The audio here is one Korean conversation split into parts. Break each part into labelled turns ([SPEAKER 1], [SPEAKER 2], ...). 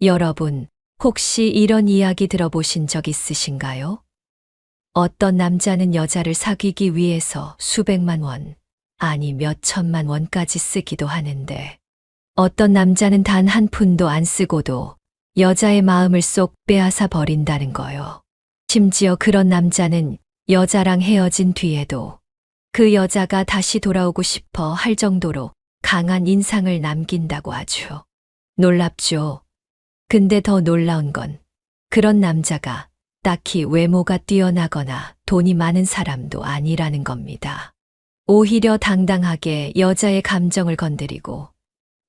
[SPEAKER 1] 여러분, 혹시 이런 이야기 들어보신 적 있으신가요? 어떤 남자는 여자를 사귀기 위해서 수백만 원, 아니 몇 천만 원까지 쓰기도 하는데, 어떤 남자는 단 한 푼도 안 쓰고도 여자의 마음을 쏙 빼앗아 버린다는 거요. 심지어 그런 남자는 여자랑 헤어진 뒤에도 그 여자가 다시 돌아오고 싶어 할 정도로 강한 인상을 남긴다고 하죠. 놀랍죠? 근데 더 놀라운 건 그런 남자가 딱히 외모가 뛰어나거나 돈이 많은 사람도 아니라는 겁니다. 오히려 당당하게 여자의 감정을 건드리고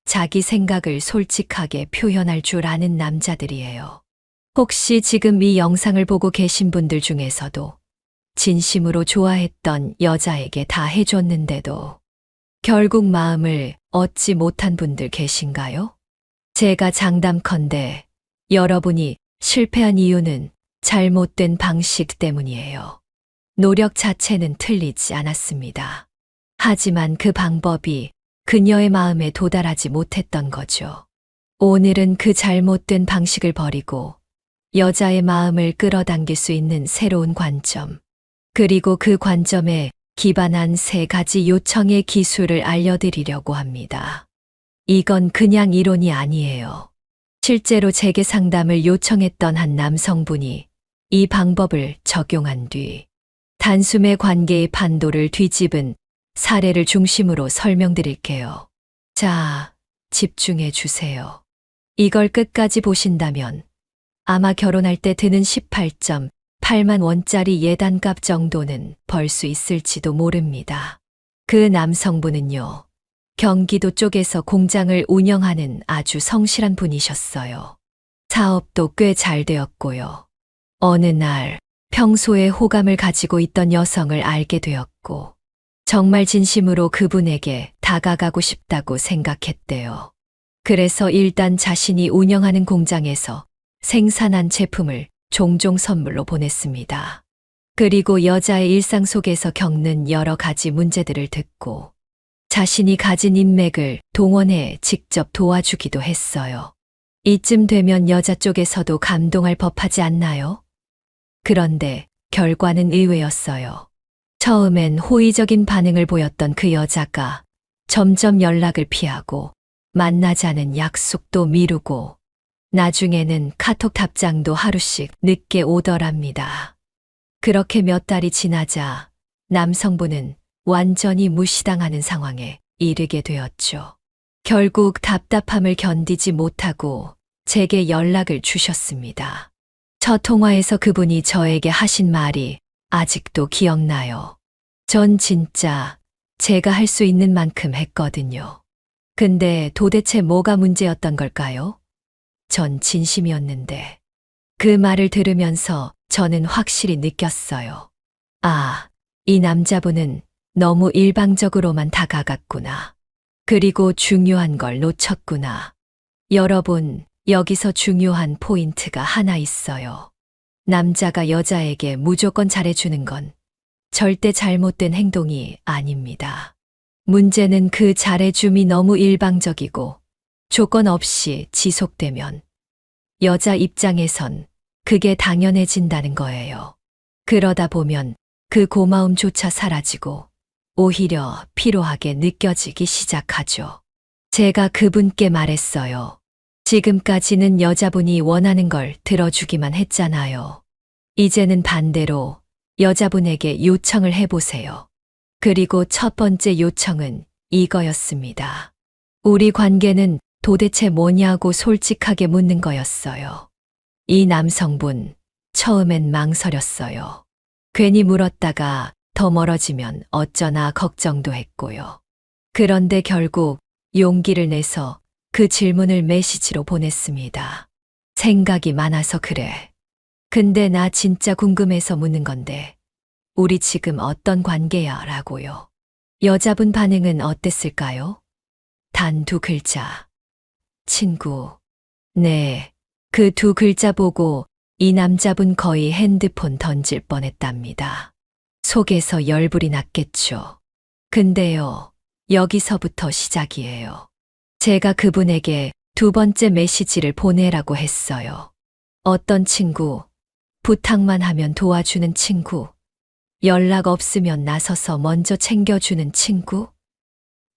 [SPEAKER 1] 자기 생각을 솔직하게 표현할 줄 아는 남자들이에요. 혹시 지금 이 영상을 보고 계신 분들 중에서도 진심으로 좋아했던 여자에게 다 해줬는데도 결국 마음을 얻지 못한 분들 계신가요? 제가 장담컨대 여러분이 실패한 이유는 잘못된 방식 때문이에요. 노력 자체는 틀리지 않았습니다. 하지만 그 방법이 그녀의 마음에 도달하지 못했던 거죠. 오늘은 그 잘못된 방식을 버리고 여자의 마음을 끌어당길 수 있는 새로운 관점, 그리고 그 관점에 기반한 3가지 요청의 기술을 알려드리려고 합니다. 이건 그냥 이론이 아니에요. 실제로 제게 상담을 요청했던 한 남성분이 이 방법을 적용한 뒤 단숨에 관계의 판도를 뒤집은 사례를 중심으로 설명드릴게요. 자, 집중해 주세요. 이걸 끝까지 보신다면 아마 결혼할 때 드는 18.8만 원짜리 예단값 정도는 벌 수 있을지도 모릅니다. 그 남성분은요, 경기도 쪽에서 공장을 운영하는 아주 성실한 분이셨어요. 사업도 꽤 잘 되었고요. 어느 날 평소에 호감을 가지고 있던 여성을 알게 되었고, 정말 진심으로 그분에게 다가가고 싶다고 생각했대요. 그래서 일단 자신이 운영하는 공장에서 생산한 제품을 종종 선물로 보냈습니다. 그리고 여자의 일상 속에서 겪는 여러 가지 문제들을 듣고 자신이 가진 인맥을 동원해 직접 도와주기도 했어요. 이쯤 되면 여자 쪽에서도 감동할 법하지 않나요? 그런데 결과는 의외였어요. 처음엔 호의적인 반응을 보였던 그 여자가 점점 연락을 피하고 만나자는 약속도 미루고 나중에는 카톡 답장도 하루씩 늦게 오더랍니다. 그렇게 몇 달이 지나자 남성분은 완전히 무시당하는 상황에 이르게 되었죠. 결국 답답함을 견디지 못하고 제게 연락을 주셨습니다. 첫 통화에서 그분이 저에게 하신 말이 아직도 기억나요. 전 진짜 제가 할 수 있는 만큼 했거든요. 근데 도대체 뭐가 문제였던 걸까요? 전 진심이었는데. 그 말을 들으면서 저는 확실히 느꼈어요. 아, 이 남자분은 너무 일방적으로만 다가갔구나. 그리고 중요한 걸 놓쳤구나. 여러분, 여기서 중요한 포인트가 하나 있어요. 남자가 여자에게 무조건 잘해주는 건 절대 잘못된 행동이 아닙니다. 문제는 그 잘해줌이 너무 일방적이고 조건 없이 지속되면 여자 입장에선 그게 당연해진다는 거예요. 그러다 보면 그 고마움조차 사라지고 오히려 피로하게 느껴지기 시작하죠. 제가 그분께 말했어요. 지금까지는 여자분이 원하는 걸 들어주기만 했잖아요. 이제는 반대로 여자분에게 요청을 해보세요. 그리고 첫 번째 요청은 이거였습니다. 우리 관계는 도대체 뭐냐고 솔직하게 묻는 거였어요. 이 남성분, 처음엔 망설였어요. 괜히 물었다가 더 멀어지면 어쩌나 걱정도 했고요. 그런데 결국 용기를 내서 그 질문을 메시지로 보냈습니다. 생각이 많아서 그래. 근데 나 진짜 궁금해서 묻는 건데, 우리 지금 어떤 관계야? 라고요. 여자분 반응은 어땠을까요? 단 2글자. 친구. 네, 그 2글자 보고 이 남자분 거의 핸드폰 던질 뻔했답니다. 속에서 열불이 났겠죠. 근데요, 여기서부터 시작이에요. 제가 그분에게 두 번째 메시지를 보내라고 했어요. 어떤 친구, 부탁만 하면 도와주는 친구, 연락 없으면 나서서 먼저 챙겨주는 친구,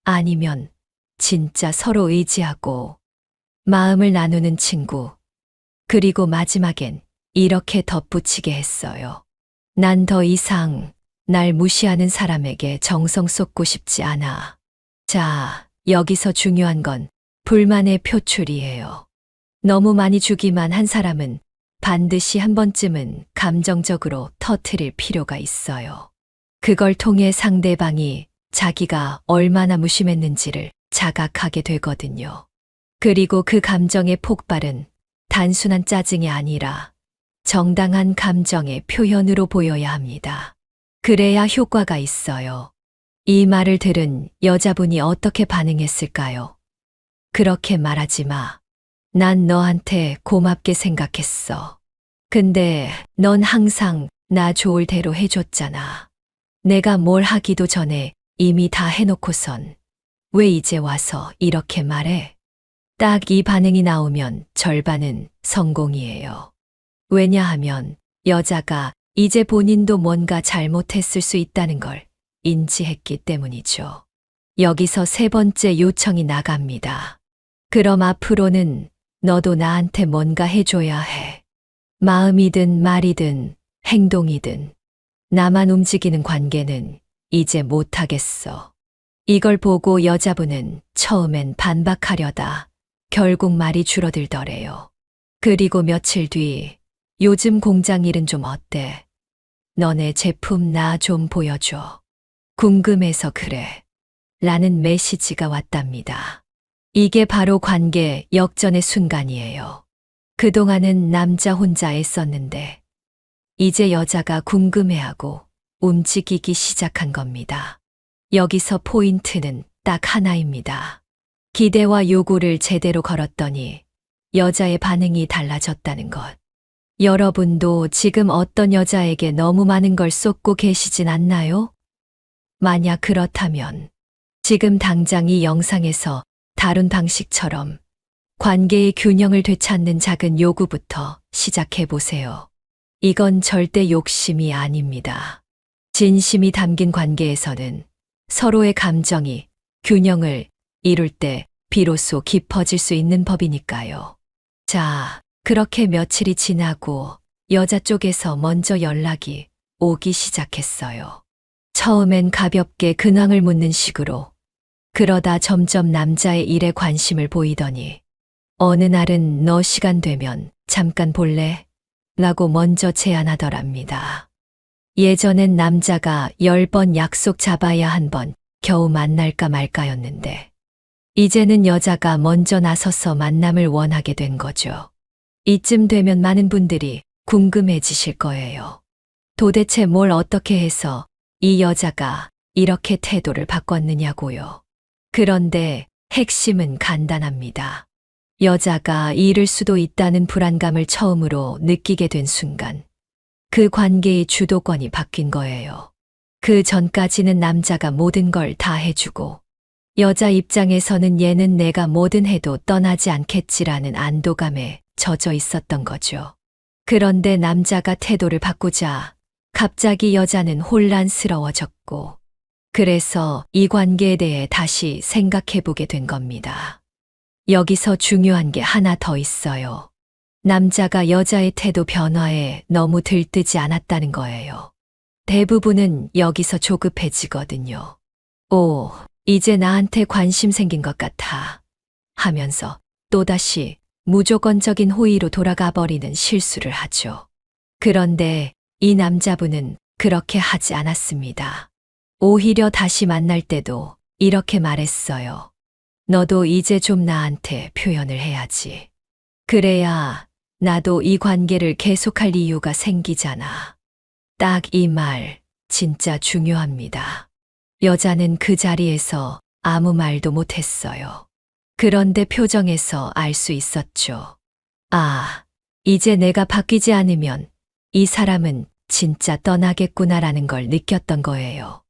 [SPEAKER 1] 아니면 진짜 서로 의지하고 마음을 나누는 친구. 그리고 마지막엔 이렇게 덧붙이게 했어요. 난 더 이상 날 무시하는 사람에게 정성 쏟고 싶지 않아. 자, 여기서 중요한 건 불만의 표출이에요. 너무 많이 주기만 한 사람은 반드시 한 번쯤은 감정적으로 터트릴 필요가 있어요. 그걸 통해 상대방이 자기가 얼마나 무심했는지를 자각하게 되거든요. 그리고 그 감정의 폭발은 단순한 짜증이 아니라 정당한 감정의 표현으로 보여야 합니다. 그래야 효과가 있어요. 이 말을 들은 여자분이 어떻게 반응했을까요? 그렇게 말하지 마. 난 너한테 고맙게 생각했어. 근데 넌 항상 나 좋을 대로 해줬잖아. 내가 뭘 하기도 전에 이미 다 해놓고선 왜 이제 와서 이렇게 말해? 딱 이 반응이 나오면 절반은 성공이에요. 왜냐하면 여자가 이제 본인도 뭔가 잘못했을 수 있다는 걸 인지했기 때문이죠. 여기서 세 번째 요청이 나갑니다. 그럼 앞으로는 너도 나한테 뭔가 해줘야 해. 마음이든 말이든 행동이든 나만 움직이는 관계는 이제 못하겠어. 이걸 보고 여자분은 처음엔 반박하려다 결국 말이 줄어들더래요. 그리고 며칠 뒤 요즘 공장 일은 좀 어때? 너네 제품 나 좀 보여줘. 궁금해서 그래. 라는 메시지가 왔답니다. 이게 바로 관계 역전의 순간이에요. 그동안은 남자 혼자 애썼는데 이제 여자가 궁금해하고 움직이기 시작한 겁니다. 여기서 포인트는 딱 하나입니다. 기대와 요구를 제대로 걸었더니 여자의 반응이 달라졌다는 것. 여러분도 지금 어떤 여자에게 너무 많은 걸 쏟고 계시진 않나요? 만약 그렇다면 지금 당장 이 영상에서 다룬 방식처럼 관계의 균형을 되찾는 작은 요구부터 시작해 보세요. 이건 절대 욕심이 아닙니다. 진심이 담긴 관계에서는 서로의 감정이 균형을 이룰 때 비로소 깊어질 수 있는 법이니까요. 자, 그렇게 며칠이 지나고 여자 쪽에서 먼저 연락이 오기 시작했어요. 처음엔 가볍게 근황을 묻는 식으로. 그러다 점점 남자의 일에 관심을 보이더니 어느 날은 너 시간 되면 잠깐 볼래? 라고 먼저 제안하더랍니다. 예전엔 남자가 10번 약속 잡아야 한 번 겨우 만날까 말까였는데 이제는 여자가 먼저 나서서 만남을 원하게 된 거죠. 이쯤 되면 많은 분들이 궁금해지실 거예요. 도대체 뭘 어떻게 해서 이 여자가 이렇게 태도를 바꿨느냐고요. 그런데 핵심은 간단합니다. 여자가 잃을 수도 있다는 불안감을 처음으로 느끼게 된 순간 그 관계의 주도권이 바뀐 거예요. 그 전까지는 남자가 모든 걸 다 해주고 여자 입장에서는 얘는 내가 뭐든 해도 떠나지 않겠지라는 안도감에 젖어 있었던 거죠. 그런데 남자가 태도를 바꾸자 갑자기 여자는 혼란스러워졌고 그래서 이 관계에 대해 다시 생각해 보게 된 겁니다. 여기서 중요한 게 하나 더 있어요. 남자가 여자의 태도 변화에 너무 들뜨지 않았다는 거예요. 대부분은 여기서 조급해지거든요. 오, 이제 나한테 관심 생긴 것 같아 하면서 또다시 무조건적인 호의로 돌아가 버리는 실수를 하죠. 그런데 이 남자분은 그렇게 하지 않았습니다. 오히려 다시 만날 때도 이렇게 말했어요. 너도 이제 좀 나한테 표현을 해야지. 그래야 나도 이 관계를 계속할 이유가 생기잖아. 딱 이 말 진짜 중요합니다. 여자는 그 자리에서 아무 말도 못했어요. 그런데 표정에서 알 수 있었죠. 아, 이제 내가 바뀌지 않으면 이 사람은 진짜 떠나겠구나라는 걸 느꼈던 거예요.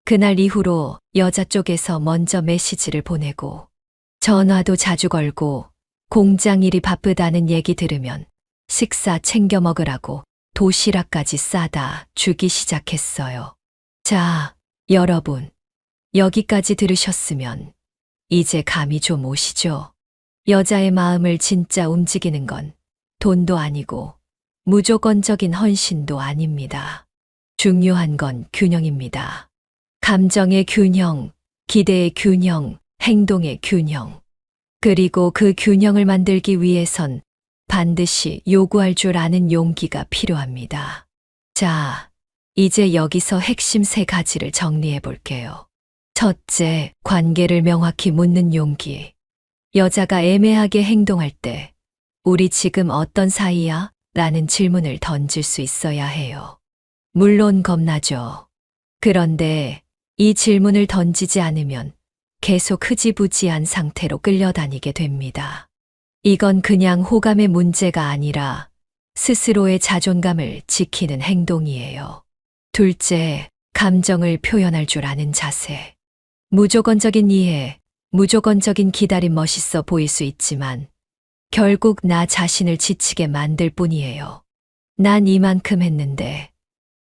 [SPEAKER 1] 그날 이후로 여자 쪽에서 먼저 메시지를 보내고 전화도 자주 걸고 공장 일이 바쁘다는 얘기 들으면 식사 챙겨 먹으라고 도시락까지 싸다 주기 시작했어요. 자, 여러분, 여기까지 들으셨으면 이제 감이 좀 오시죠? 여자의 마음을 진짜 움직이는 건 돈도 아니고 무조건적인 헌신도 아닙니다. 중요한 건 균형입니다. 감정의 균형, 기대의 균형, 행동의 균형. 그리고 그 균형을 만들기 위해선 반드시 요구할 줄 아는 용기가 필요합니다. 자, 이제 여기서 핵심 3가지를 정리해 볼게요. 첫째, 관계를 명확히 묻는 용기. 여자가 애매하게 행동할 때, 우리 지금 어떤 사이야? 라는 질문을 던질 수 있어야 해요. 물론 겁나죠. 그런데 이 질문을 던지지 않으면 계속 흐지부지한 상태로 끌려다니게 됩니다. 이건 그냥 호감의 문제가 아니라 스스로의 자존감을 지키는 행동이에요. 둘째, 감정을 표현할 줄 아는 자세. 무조건적인 이해, 무조건적인 기다림 멋있어 보일 수 있지만 결국 나 자신을 지치게 만들 뿐이에요. 난 이만큼 했는데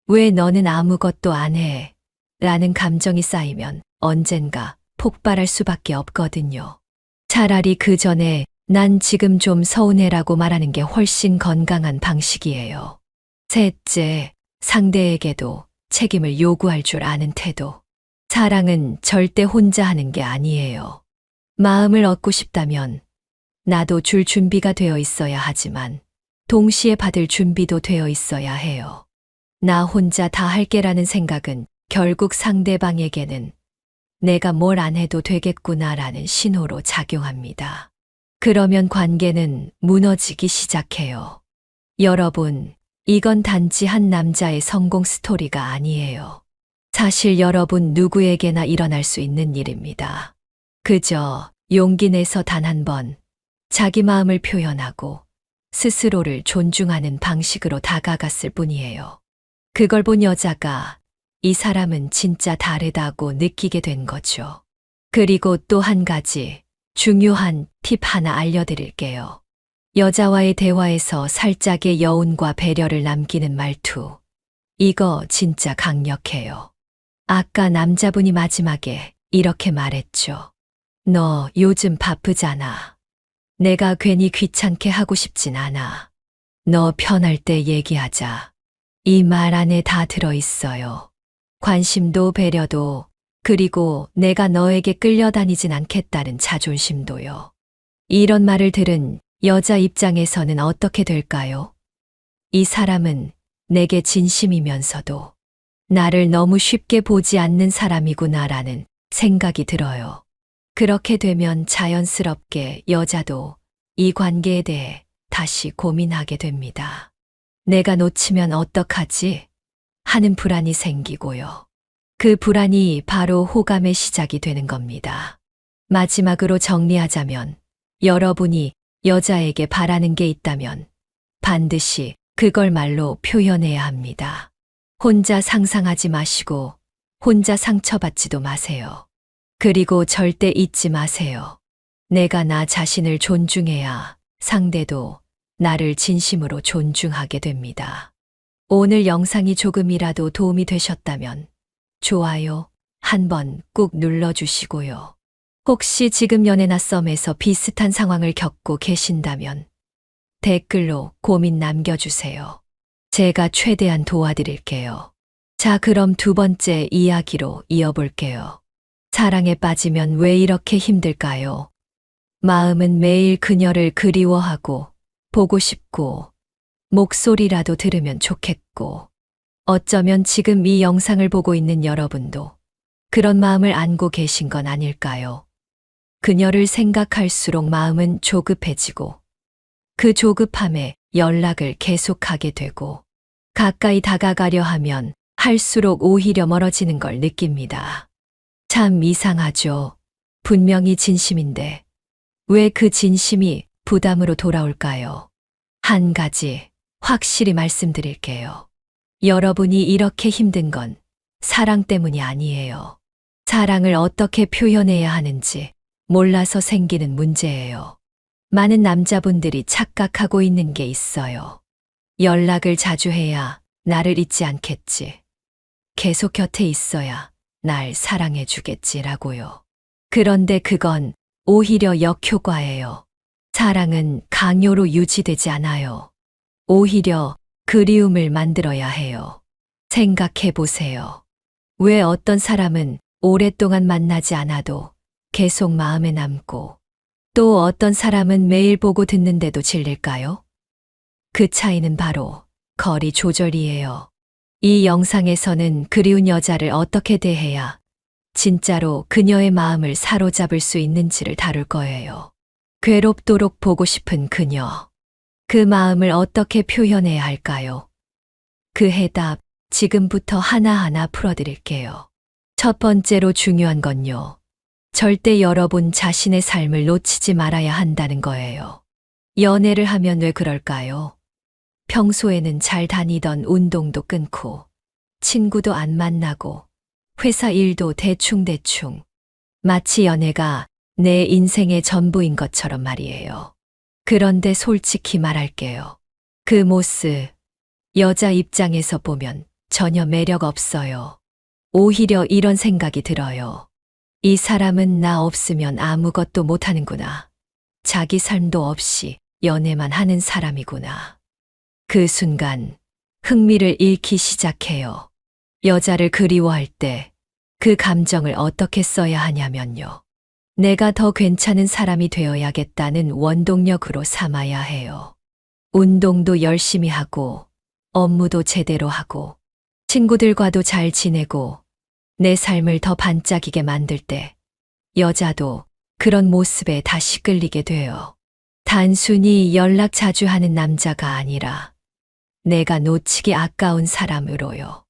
[SPEAKER 1] 왜 너는 아무것도 안 해? 라는 감정이 쌓이면 언젠가 폭발할 수밖에 없거든요. 차라리 그 전에 난 지금 좀 서운해라고 말하는 게 훨씬 건강한 방식이에요. 셋째, 상대에게도 책임을 요구할 줄 아는 태도. 사랑은 절대 혼자 하는 게 아니에요. 마음을 얻고 싶다면 나도 줄 준비가 되어 있어야 하지만 동시에 받을 준비도 되어 있어야 해요. 나 혼자 다 할게라는 생각은 결국 상대방에게는 내가 뭘 안 해도 되겠구나라는 신호로 작용합니다. 그러면 관계는 무너지기 시작해요. 여러분, 이건 단지 한 남자의 성공 스토리가 아니에요. 사실 여러분 누구에게나 일어날 수 있는 일입니다. 그저 용기 내서 단 한 번 자기 마음을 표현하고 스스로를 존중하는 방식으로 다가갔을 뿐이에요. 그걸 본 여자가 이 사람은 진짜 다르다고 느끼게 된 거죠. 그리고 또 한 가지 중요한 팁 하나 알려드릴게요. 여자와의 대화에서 살짝의 여운과 배려를 남기는 말투. 이거 진짜 강력해요. 아까 남자분이 마지막에 이렇게 말했죠. 너 요즘 바쁘잖아. 내가 괜히 귀찮게 하고 싶진 않아. 너 편할 때 얘기하자. 이 말 안에 다 들어있어요. 관심도 배려도, 그리고 내가 너에게 끌려다니진 않겠다는 자존심도요. 이런 말을 들은 여자 입장에서는 어떻게 될까요? 이 사람은 내게 진심이면서도 나를 너무 쉽게 보지 않는 사람이구나라는 생각이 들어요. 그렇게 되면 자연스럽게 여자도 이 관계에 대해 다시 고민하게 됩니다. 내가 놓치면 어떡하지? 하는 불안이 생기고요. 그 불안이 바로 호감의 시작이 되는 겁니다. 마지막으로 정리하자면 여러분이 여자에게 바라는 게 있다면 반드시 그걸 말로 표현해야 합니다. 혼자 상상하지 마시고 혼자 상처받지도 마세요. 그리고 절대 잊지 마세요. 내가 나 자신을 존중해야 상대도 나를 진심으로 존중하게 됩니다. 오늘 영상이 조금이라도 도움이 되셨다면 좋아요 한번 꾹 눌러주시고요. 혹시 지금 연애나 썸에서 비슷한 상황을 겪고 계신다면 댓글로 고민 남겨주세요. 제가 최대한 도와드릴게요. 자, 그럼 2번째 이야기로 이어볼게요. 사랑에 빠지면 왜 이렇게 힘들까요? 마음은 매일 그녀를 그리워하고 보고 싶고 목소리라도 들으면 좋겠고 어쩌면 지금 이 영상을 보고 있는 여러분도 그런 마음을 안고 계신 건 아닐까요? 그녀를 생각할수록 마음은 조급해지고 그 조급함에 연락을 계속하게 되고 가까이 다가가려 하면 할수록 오히려 멀어지는 걸 느낍니다. 참 이상하죠. 분명히 진심인데 왜 그 진심이 부담으로 돌아올까요? 한 가지 확실히 말씀드릴게요. 여러분이 이렇게 힘든 건 사랑 때문이 아니에요. 사랑을 어떻게 표현해야 하는지 몰라서 생기는 문제예요. 많은 남자분들이 착각하고 있는 게 있어요. 연락을 자주 해야 나를 잊지 않겠지. 계속 곁에 있어야 날 사랑해 주겠지라고요. 그런데 그건 오히려 역효과예요. 사랑은 강요로 유지되지 않아요. 오히려 그리움을 만들어야 해요. 생각해 보세요. 왜 어떤 사람은 오랫동안 만나지 않아도 계속 마음에 남고 또 어떤 사람은 매일 보고 듣는데도 질릴까요? 그 차이는 바로 거리 조절이에요. 이 영상에서는 그리운 여자를 어떻게 대해야 진짜로 그녀의 마음을 사로잡을 수 있는지를 다룰 거예요. 괴롭도록 보고 싶은 그녀. 그 마음을 어떻게 표현해야 할까요? 그 해답 지금부터 하나하나 풀어드릴게요. 첫 번째로 중요한 건요. 절대 여러분 자신의 삶을 놓치지 말아야 한다는 거예요. 연애를 하면 왜 그럴까요? 평소에는 잘 다니던 운동도 끊고, 친구도 안 만나고, 회사 일도 대충대충. 마치 연애가 내 인생의 전부인 것처럼 말이에요. 그런데 솔직히 말할게요. 그 모습, 여자 입장에서 보면 전혀 매력 없어요. 오히려 이런 생각이 들어요. 이 사람은 나 없으면 아무것도 못하는구나. 자기 삶도 없이 연애만 하는 사람이구나. 그 순간 흥미를 잃기 시작해요. 여자를 그리워할 때 그 감정을 어떻게 써야 하냐면요. 내가 더 괜찮은 사람이 되어야겠다는 원동력으로 삼아야 해요. 운동도 열심히 하고, 업무도 제대로 하고, 친구들과도 잘 지내고, 내 삶을 더 반짝이게 만들 때, 여자도 그런 모습에 다시 끌리게 돼요. 단순히 연락 자주 하는 남자가 아니라, 내가 놓치기 아까운 사람으로요.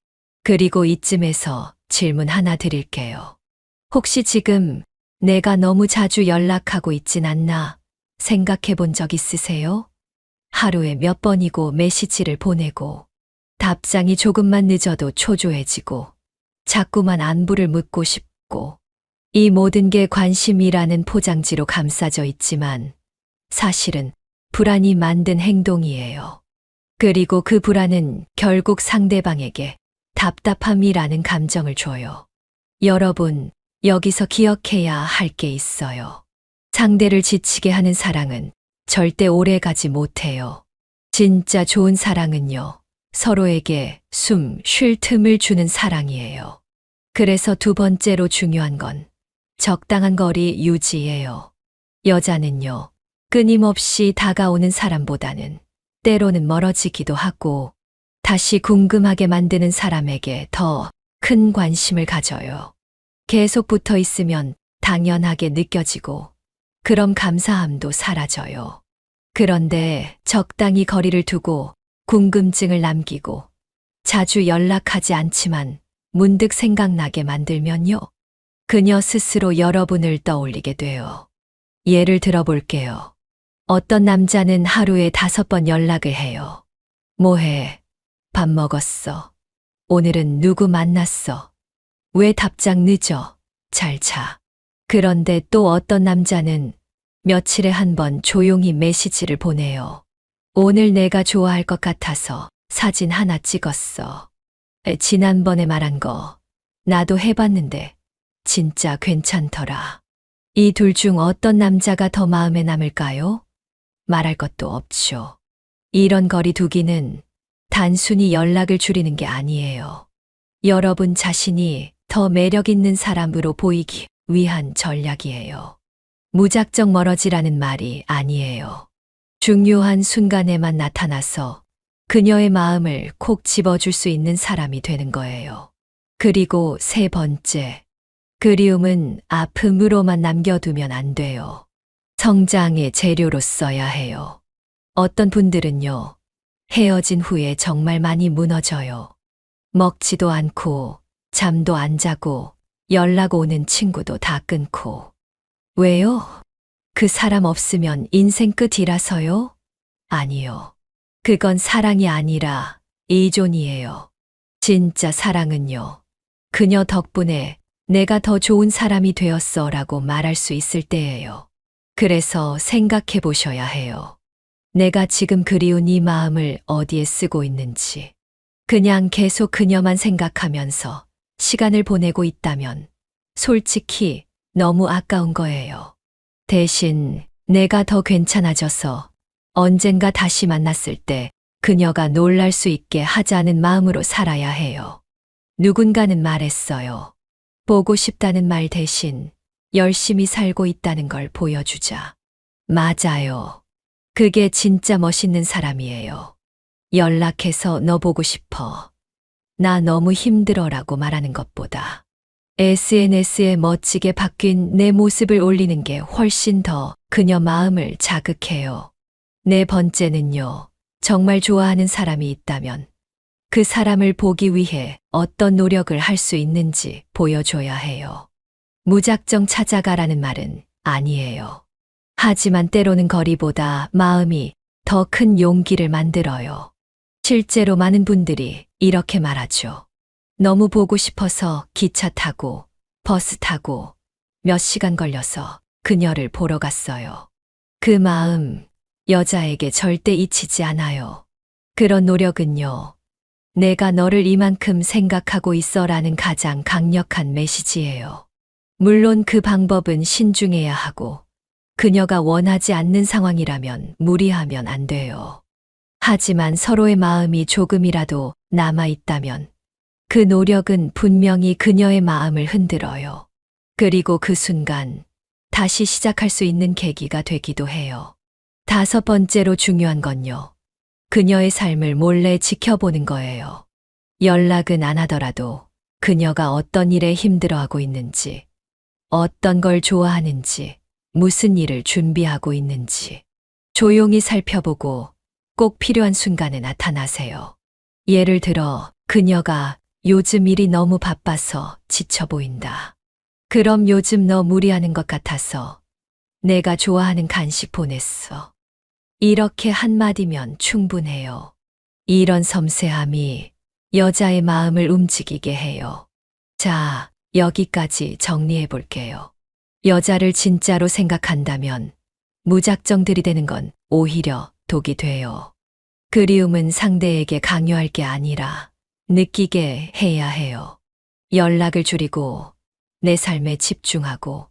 [SPEAKER 1] 그리고 이쯤에서 질문 하나 드릴게요. 혹시 지금 내가 너무 자주 연락하고 있진 않나 생각해 본 적 있으세요? 하루에 몇 번이고 메시지를 보내고 답장이 조금만 늦어도 초조해지고 자꾸만 안부를 묻고 싶고 이 모든 게 관심이라는 포장지로 감싸져 있지만 사실은 불안이 만든 행동이에요. 그리고 그 불안은 결국 상대방에게 답답함이라는 감정을 줘요. 여러분, 여기서 기억해야 할 게 있어요. 상대를 지치게 하는 사랑은 절대 오래 가지 못해요. 진짜 좋은 사랑은요, 서로에게 숨 쉴 틈을 주는 사랑이에요. 그래서 두 번째로 중요한 건 적당한 거리 유지예요. 여자는요, 끊임없이 다가오는 사람보다는 때로는 멀어지기도 하고 다시 궁금하게 만드는 사람에게 더 큰 관심을 가져요. 계속 붙어 있으면 당연하게 느껴지고 그럼 감사함도 사라져요. 그런데 적당히 거리를 두고 궁금증을 남기고 자주 연락하지 않지만 문득 생각나게 만들면요. 그녀 스스로 여러분을 떠올리게 돼요. 예를 들어볼게요. 어떤 남자는 하루에 5번 연락을 해요. 뭐해? 밥 먹었어? 오늘은 누구 만났어? 왜 답장 늦어? 잘 자. 그런데 또 어떤 남자는 며칠에 한 번 조용히 메시지를 보내요. 오늘 내가 좋아할 것 같아서 사진 하나 찍었어. 지난번에 말한 거 나도 해봤는데 진짜 괜찮더라. 이 둘 중 어떤 남자가 더 마음에 남을까요? 말할 것도 없죠. 이런 거리 두기는 단순히 연락을 줄이는 게 아니에요. 여러분 자신이 더 매력 있는 사람으로 보이기 위한 전략이에요. 무작정 멀어지라는 말이 아니에요. 중요한 순간에만 나타나서 그녀의 마음을 콕 집어줄 수 있는 사람이 되는 거예요. 그리고 세 번째, 그리움은 아픔으로만 남겨두면 안 돼요. 성장의 재료로 써야 해요. 어떤 분들은요, 헤어진 후에 정말 많이 무너져요. 먹지도 않고, 잠도 안 자고, 연락 오는 친구도 다 끊고. 왜요? 그 사람 없으면 인생 끝이라서요? 아니요. 그건 사랑이 아니라 의존이에요. 진짜 사랑은요, 그녀 덕분에 내가 더 좋은 사람이 되었어 라고 말할 수 있을 때예요. 그래서 생각해 보셔야 해요. 내가 지금 그리운 이 마음을 어디에 쓰고 있는지. 그냥 계속 그녀만 생각하면서 시간을 보내고 있다면 솔직히 너무 아까운 거예요. 대신 내가 더 괜찮아져서 언젠가 다시 만났을 때 그녀가 놀랄 수 있게 하자는 마음으로 살아야 해요. 누군가는 말했어요. 보고 싶다는 말 대신 열심히 살고 있다는 걸 보여주자. 맞아요. 그게 진짜 멋있는 사람이에요. 연락해서 너 보고 싶어. 나 너무 힘들어라고 말하는 것보다 SNS에 멋지게 바뀐 내 모습을 올리는 게 훨씬 더 그녀 마음을 자극해요. 네 번째는요. 정말 좋아하는 사람이 있다면 그 사람을 보기 위해 어떤 노력을 할 수 있는지 보여줘야 해요. 무작정 찾아가라는 말은 아니에요. 하지만 때로는 거리보다 마음이 더 큰 용기를 만들어요. 실제로 많은 분들이 이렇게 말하죠. 너무 보고 싶어서 기차 타고 버스 타고 몇 시간 걸려서 그녀를 보러 갔어요. 그 마음 여자에게 절대 잊히지 않아요. 그런 노력은요. 내가 너를 이만큼 생각하고 있어라는 가장 강력한 메시지예요. 물론 그 방법은 신중해야 하고 그녀가 원하지 않는 상황이라면 무리하면 안 돼요. 하지만 서로의 마음이 조금이라도 남아있다면 그 노력은 분명히 그녀의 마음을 흔들어요. 그리고 그 순간 다시 시작할 수 있는 계기가 되기도 해요. 다섯 번째로 중요한 건요. 그녀의 삶을 몰래 지켜보는 거예요. 연락은 안 하더라도 그녀가 어떤 일에 힘들어하고 있는지, 어떤 걸 좋아하는지, 무슨 일을 준비하고 있는지 조용히 살펴보고 꼭 필요한 순간에 나타나세요. 예를 들어 그녀가 요즘 일이 너무 바빠서 지쳐 보인다. 그럼 요즘 너 무리하는 것 같아서 내가 좋아하는 간식 보냈어. 이렇게 한마디면 충분해요. 이런 섬세함이 여자의 마음을 움직이게 해요. 자, 여기까지 정리해 볼게요. 여자를 진짜로 생각한다면 무작정 들이대는 건 오히려 독이 돼요. 그리움은 상대에게 강요할 게 아니라 느끼게 해야 해요. 연락을 줄이고 내 삶에 집중하고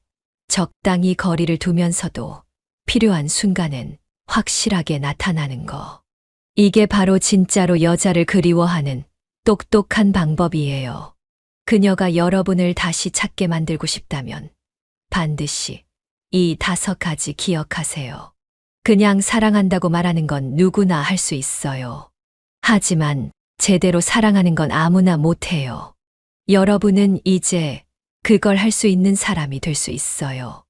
[SPEAKER 1] 적당히 거리를 두면서도 필요한 순간엔 확실하게 나타나는 거. 이게 바로 진짜로 여자를 그리워하는 똑똑한 방법이에요. 그녀가 여러분을 다시 찾게 만들고 싶다면 반드시 이 5가지 기억하세요. 그냥 사랑한다고 말하는 건 누구나 할 수 있어요. 하지만 제대로 사랑하는 건 아무나 못해요. 여러분은 이제 그걸 할 수 있는 사람이 될 수 있어요.